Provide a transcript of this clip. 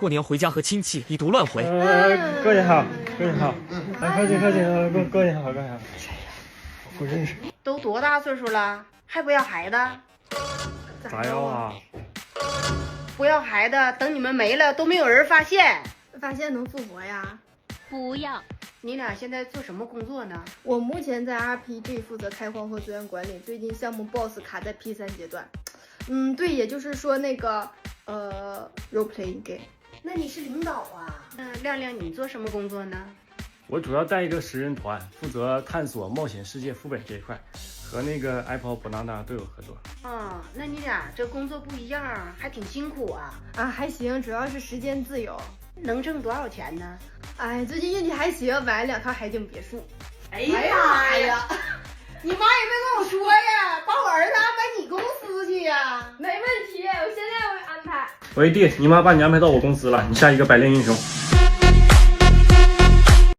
过年回家和亲戚一毒乱回。过年好，过年好，客气客气，过年好，过年好。不认识。都多大岁数了，还不要孩子？咋要啊？不要孩子，等你们没了都没有人发现。发现能复活呀？不要。你俩现在做什么工作呢？我目前在 RPG 负责开荒和资源管理，最近项目 BOSS 卡在 P3阶段。对，也就是说那个role playing game。那你是领导啊？亮亮，你做什么工作呢？我主要带一个10人团，负责探索冒险世界副本这一块，和那个 Apple Banana 都有合作。那你俩这工作不一样，还挺辛苦啊。还行，主要是时间自由。能挣多少钱呢？最近运气还行，买了2套海景别墅。哎呀妈呀！你妈也没跟我说呀，把我儿子安排你公司去呀？没问题，我现在会安排。喂弟，你妈把你安排到我公司了，你下一个百炼英雄。